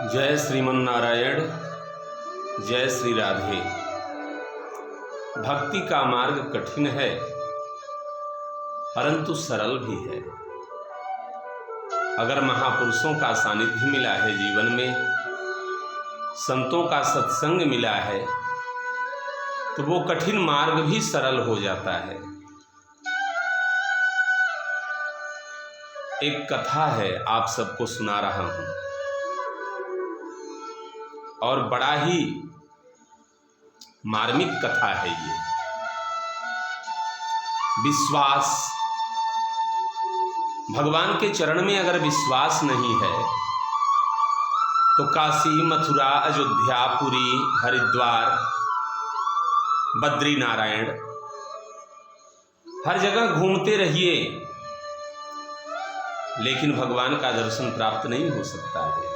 जय श्रीमन नारायण, जय श्री राधे। भक्ति का मार्ग कठिन है परंतु सरल भी है। अगर महापुरुषों का सानिध्य मिला है जीवन में, संतों का सत्संग मिला है, तो वो कठिन मार्ग भी सरल हो जाता है। एक कथा है, आप सबको सुना रहा हूं, और बड़ा ही मार्मिक कथा है ये। विश्वास, भगवान के चरण में अगर विश्वास नहीं है तो काशी, मथुरा, अयोध्या, पुरी, हरिद्वार, बद्री नारायण, हर जगह घूमते रहिए लेकिन भगवान का दर्शन प्राप्त नहीं हो सकता है।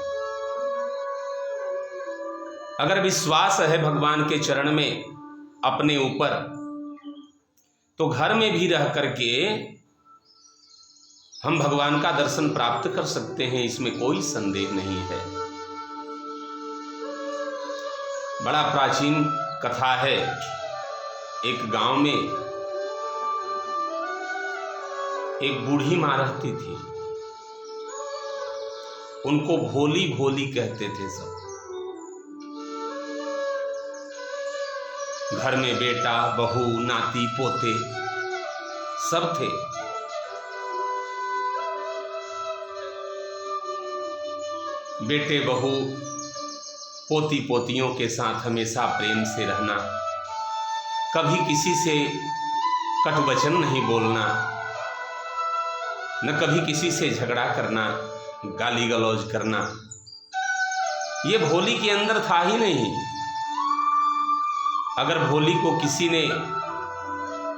अगर विश्वास है भगवान के चरण में अपने ऊपर, तो घर में भी रह करके हम भगवान का दर्शन प्राप्त कर सकते हैं, इसमें कोई संदेह नहीं है। बड़ा प्राचीन कथा है। एक गांव में एक बूढ़ी मां रहती थी। उनको भोली भोली कहते थे सब। घर में बेटा, बहू, नाती, पोते सब थे। बेटे, बहू, पोती पोतियों के साथ हमेशा प्रेम से रहना, कभी किसी से कटुवचन नहीं बोलना, न कभी किसी से झगड़ा करना, गाली गलौज करना, ये भोली के अंदर था ही नहीं। अगर भोली को किसी ने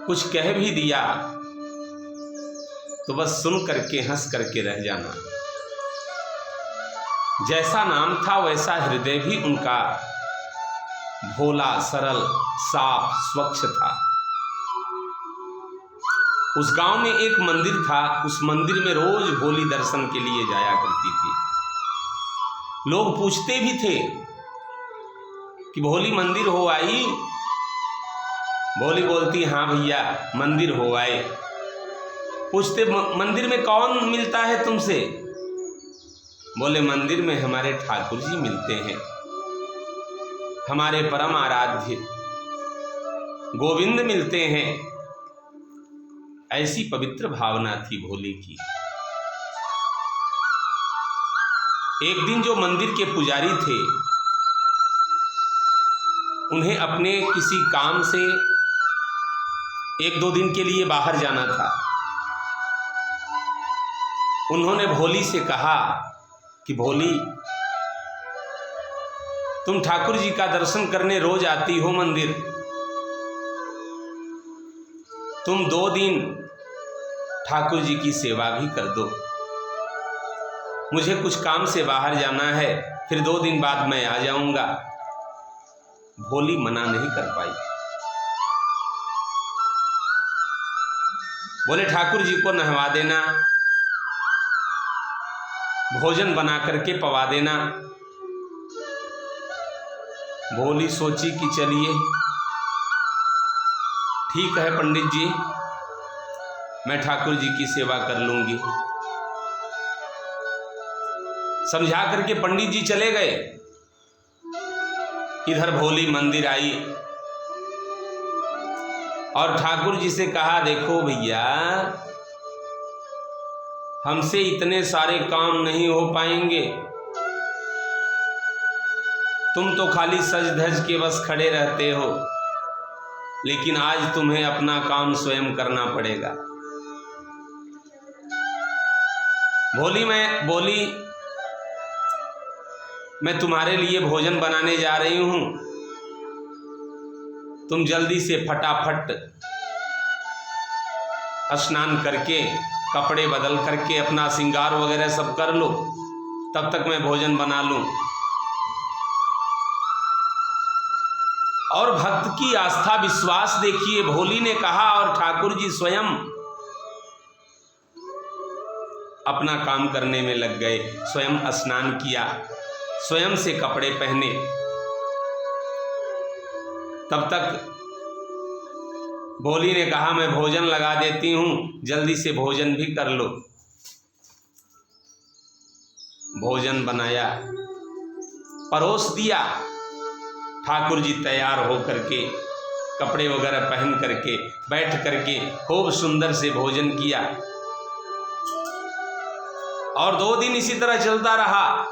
कुछ कह भी दिया तो बस सुन करके हंस करके रह जाना। जैसा नाम था वैसा हृदय भी उनका भोला, सरल, साफ, स्वच्छ था। उस गांव में एक मंदिर था। उस मंदिर में रोज भोली दर्शन के लिए जाया करती थी। लोग पूछते भी थे कि भोली मंदिर हो आई? भोली बोलती, हाँ भैया मंदिर हो आए। पूछते, मंदिर में कौन मिलता है तुमसे? बोले, मंदिर में हमारे ठाकुर जी मिलते हैं, हमारे परम आराध्य गोविंद मिलते हैं। ऐसी पवित्र भावना थी भोली की। एक दिन जो मंदिर के पुजारी थे, उन्हें अपने किसी काम से 1-2 दिन के लिए बाहर जाना था। उन्होंने भोली से कहा कि भोली, तुम ठाकुर जी का दर्शन करने रोज आती हो मंदिर, तुम 2 दिन ठाकुर जी की सेवा भी कर दो। मुझे कुछ काम से बाहर जाना है, फिर 2 दिन बाद मैं आ जाऊंगा। भोली मना नहीं कर पाई। बोले, ठाकुर जी को नहवा देना, भोजन बना करके पवा देना। भोली सोची कि चलिए ठीक है पंडित जी, मैं ठाकुर जी की सेवा कर लूंगी। समझा करके पंडित जी चले गए। इधर भोली मंदिर आई और ठाकुर जी से कहा, देखो भैया, हमसे इतने सारे काम नहीं हो पाएंगे। तुम तो खाली सज धज के बस खड़े रहते हो, लेकिन आज तुम्हें अपना काम स्वयं करना पड़ेगा। बोली, मैं तुम्हारे लिए भोजन बनाने जा रही हूं, तुम जल्दी से फटाफट स्नान करके, कपड़े बदल करके, अपना श्रृंगार वगैरह सब कर लो, तब तक मैं भोजन बना लूं। और भक्त की आस्था, विश्वास देखिए। भोली ने कहा और ठाकुर जी स्वयं अपना काम करने में लग गए। स्वयं स्नान किया, स्वयं से कपड़े पहने। तब तक भोली ने कहा मैं भोजन लगा देती हूँ, जल्दी से भोजन भी कर लो। भोजन बनाया, परोस दिया। ठाकुर जी तैयार हो करके, कपड़े वगैरह पहन करके, बैठ करके खूब सुंदर से भोजन किया। और 2 दिन इसी तरह चलता रहा।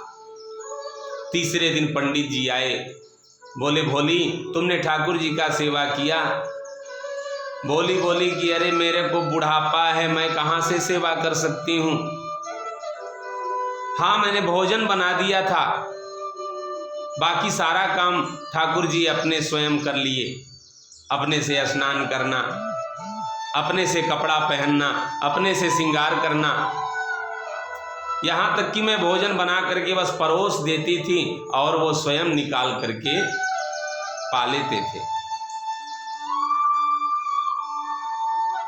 तीसरे दिन पंडित जी आए, बोले भोली तुमने ठाकुर जी का सेवा किया? भोली बोली कि अरे मेरे को बुढ़ापा है, मैं कहाँ से सेवा कर सकती हूँ। हाँ मैंने भोजन बना दिया था, बाकी सारा काम ठाकुर जी अपने स्वयं कर लिए। अपने से स्नान करना, अपने से कपड़ा पहनना, अपने से श्रृंगार करना, यहाँ तक कि मैं भोजन बना करके बस परोस देती थी और वो स्वयं निकाल करके पा लेते थे।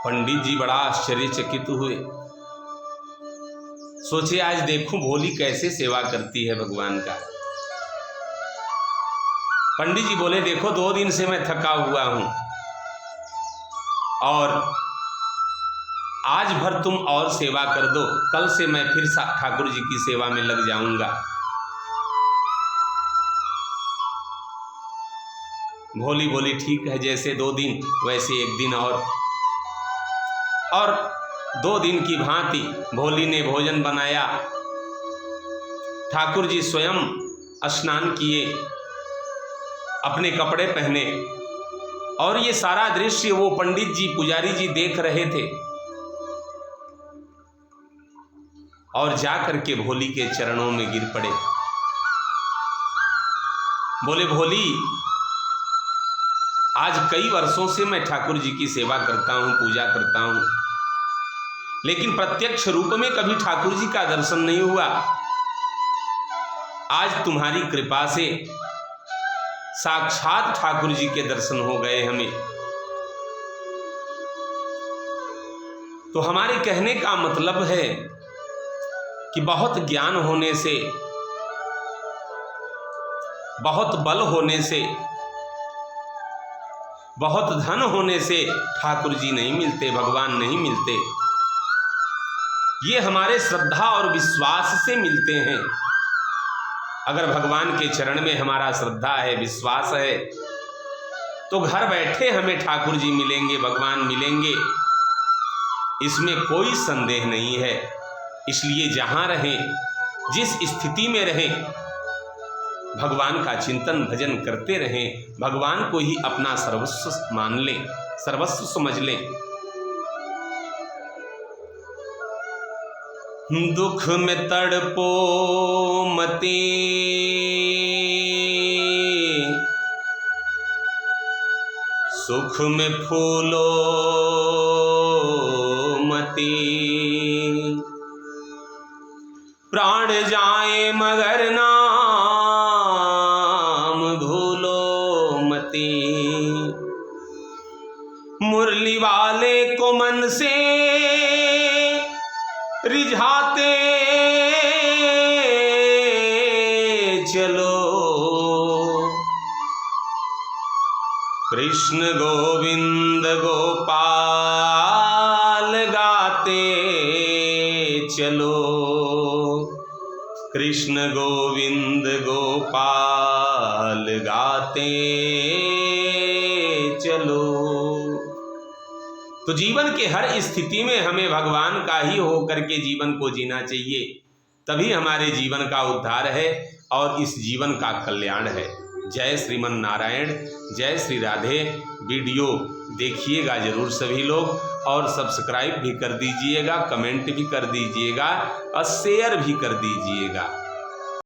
पंडित जी बड़ा आश्चर्यचकित हुए। सोचे आज देखूं भोली कैसे सेवा करती है भगवान का। पंडित जी बोले देखो 2 दिन से मैं थका हुआ हूं और आज भर तुम और सेवा कर दो, कल से मैं फिर ठाकुर जी की सेवा में लग जाऊंगा। भोली बोली ठीक है, जैसे 2 दिन वैसे 1 दिन और 2 दिन की भांति भोली ने भोजन बनाया। ठाकुर जी स्वयं स्नान किए, अपने कपड़े पहने और ये सारा दृश्य वो पंडित जी पुजारी जी देख रहे थे। और जाकर के भोली के चरणों में गिर पड़े। बोले भोली आज कई वर्षों से मैं ठाकुर जी की सेवा करता हूं, पूजा करता हूं, लेकिन प्रत्यक्ष रूप में कभी ठाकुर जी का दर्शन नहीं हुआ। आज तुम्हारी कृपा से साक्षात ठाकुर जी के दर्शन हो गए हमें। तो हमारे कहने का मतलब है कि बहुत ज्ञान होने से, बहुत बल होने से, बहुत धन होने से ठाकुर जी नहीं मिलते, भगवान नहीं मिलते। ये हमारे श्रद्धा और विश्वास से मिलते हैं। अगर भगवान के चरण में हमारा श्रद्धा है, विश्वास है, तो घर बैठे हमें ठाकुर जी मिलेंगे, भगवान मिलेंगे, इसमें कोई संदेह नहीं है। इसलिए जहां रहें, जिस स्थिति में रहें, भगवान का चिंतन भजन करते रहें, भगवान को ही अपना सर्वस्व मान लें, सर्वस्व समझ लें। दुख में तड़पो मती, सुख में फूलो मती, प्राण जाए मगर नाम भूलो मती, मुरली वाले को मन से रिझाते चलो, कृष्ण गोविंद गोपाल गाते चलो, कृष्ण गोविंद गोपाल गाते चलो। तो जीवन के हर स्थिति में हमें भगवान का ही होकर के जीवन को जीना चाहिए, तभी हमारे जीवन का उद्धार है और इस जीवन का कल्याण है। जय श्रीमन नारायण, जय श्री राधे। वीडियो देखिएगा जरूर सभी लोग और सब्सक्राइब भी कर दीजिएगा, कमेंट भी कर दीजिएगा और शेयर भी कर दीजिएगा।